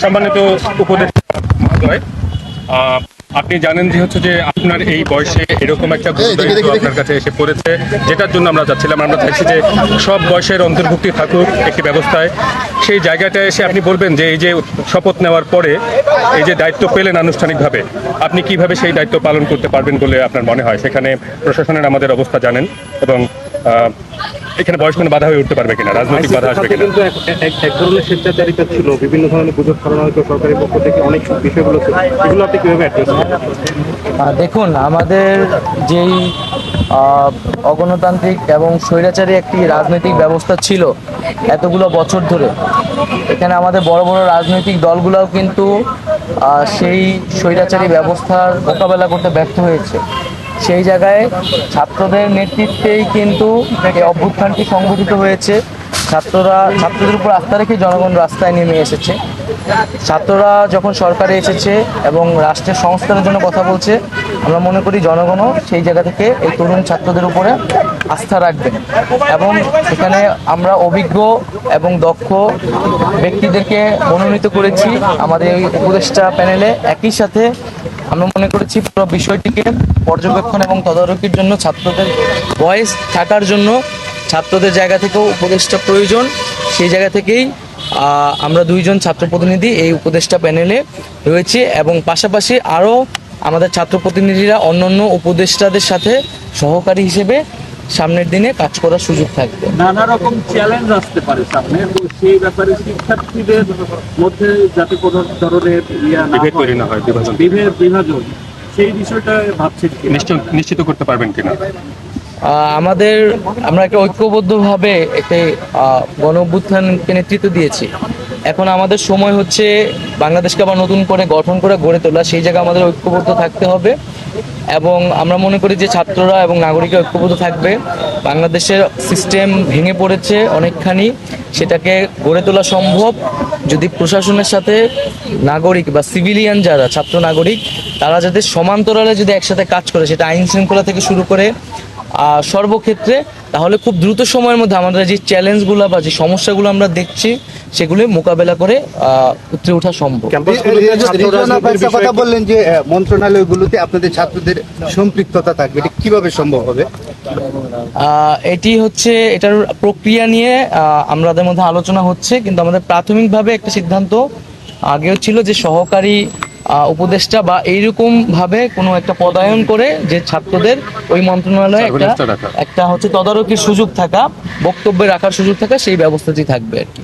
সম্মানিত উপদেষ্টা মহোদয়, আপনি জানেন যে হচ্ছে যে আপনার এই বয়সে এরকম একটা দায়িত্ব আপনার কাছে এসে পড়েছে, যেটার জন্য আমরা যাচ্ছিলাম। আমরা চাইছি যে সব বয়সের অন্তর্ভুক্তি থাকুক একটি ব্যবস্থায়। সেই জায়গাটায় এসে আপনি বলবেন যে এই যে শপথ নেওয়ার পরে এই যে দায়িত্ব পেলেন আনুষ্ঠানিকভাবে, আপনি কিভাবে সেই দায়িত্ব পালন করতে পারবেন বলে আপনার মনে হয়? সেখানে প্রশাসনের আমাদের অবস্থা জানেন, এবং এখানে বয়স কোনো বাধা হয়ে উঠতে পারবে কিনা, রাজনৈতিক বাধা আসবে কিনা? কিন্তু এক ধরনের স্বেচ্ছাচারিতা ছিল, বিভিন্ন ধরনের গুজব ছড়ানো হয়তো সরকারের পক্ষ থেকে অনেক বিষয়গুলো ছিল, এগুলো আপনি কিভাবে অ্যাড্রেস করবেন? দেখুন, আমাদের যেই অগণতান্ত্রিক এবং স্বৈরাচারী একটি রাজনৈতিক ব্যবস্থা ছিল এতগুলো বছর ধরে, এখানে আমাদের বড় বড় রাজনৈতিক দলগুলোও কিন্তু সেই স্বৈরাচারী ব্যবস্থার মোকাবেলা করতে ব্যর্থ হয়েছে। সেই জায়গায় ছাত্রদের নেতৃত্বেই কিন্তু এই অভ্যুত্থানটি সংগঠিত হয়েছে। ছাত্রদের উপর আস্থা রেখে জনগণ রাস্তায় নেমে এসেছে। ছাত্ররা যখন সরকারে এসেছে এবং রাষ্ট্রের সংস্কারের জন্য কথা বলছে, আমরা মনে করি জনগণও সেই জায়গা থেকে এই তরুণ ছাত্রদের উপরে আস্থা রাখবেন, এবং এখানে আমরা অভিজ্ঞ এবং দক্ষ ব্যক্তিদেরকে মনোনীত করেছি আমাদের এই উপদেষ্টা প্যানেলে। একই সাথে আমরা মনে করেছি পুরো বিষয়টিকে পর্যবেক্ষণ এবং তদারকির জন্য ছাত্রদের ভয়েস থাকার জন্য ছাত্রদের জায়গা থেকেও উপদেষ্টা প্রয়োজন। সেই জায়গা থেকেই আমরা দুইজন ছাত্র প্রতিনিধি এই উপদেষ্টা প্যানেলে রয়েছে, এবং পাশাপাশি আরও আমাদের ছাত্র প্রতিনিধিরা অন্যান্য উপদেষ্টাদের সাথে সহকারী হিসেবে সামনের দিনে কাজ করার সুযোগ থাকবে। নানা রকম চ্যালেঞ্জ আসতে পারে সামনে, তো সেই ব্যাপারে শিক্ষার্থীদের মধ্যে যাতে কোনো ধরনের বিভাজন সেই বিষয়টা ভাবছেন নিশ্চিত করতে পারবেন কিনা? আমরা একটা ঐক্যবদ্ধভাবে একটি গণ অভ্যুত্থানকে নেতৃত্ব দিয়েছি। এখন আমাদের সময় হচ্ছে বাংলাদেশকে আবার নতুন করে গঠন করে গড়ে তোলা। সেই জায়গায় আমাদের ঐক্যবদ্ধ থাকতে হবে, এবং আমরা মনে করি যে ছাত্ররা এবং নাগরিকরা ঐক্যবদ্ধ থাকবে। বাংলাদেশের সিস্টেম ভেঙে পড়েছে অনেকখানি, সেটাকে গড়ে তোলা সম্ভব যদি প্রশাসনের সাথে নাগরিক বা সিভিলিয়ান যারা ছাত্র নাগরিক তারা যাতে সমান্তরালে যদি একসাথে কাজ করে, সেটা আইন শৃঙ্খলা থেকে শুরু করে সর্বক্ষেত্রে, তাহলে খুব দ্রুত সময়ের মধ্যে আমাদের যে চ্যালেঞ্জগুলো বা যে সমস্যাগুলো আমরা দেখছি সেগুলি মোকাবেলা করে উতরে ওঠা সম্ভব। কথা বললেন যে মন্ত্রণালয়গুলোতে আপনাদের ছাত্রদের সম্পৃক্ততা থাকবে, এটা কিভাবে সম্ভব হবে? এটার প্রক্রিয়া নিয়ে আমাদের মধ্যে আলোচনা হচ্ছে, কিন্তু আমাদের প্রাথমিকভাবে একটা সিদ্ধান্ত আগেও ছিল যে সহকারী উপদেষ্টা বা এইরকম ভাবে কোনো একটা পদায়ন করে যে ছাত্রদের ওই মন্ত্রণালয়ে একটা তদারকির সুযোগ থাকা, বক্তব্যে রাখার সুযোগ থাকা, সেই ব্যবস্থাটি থাকবে আর কি।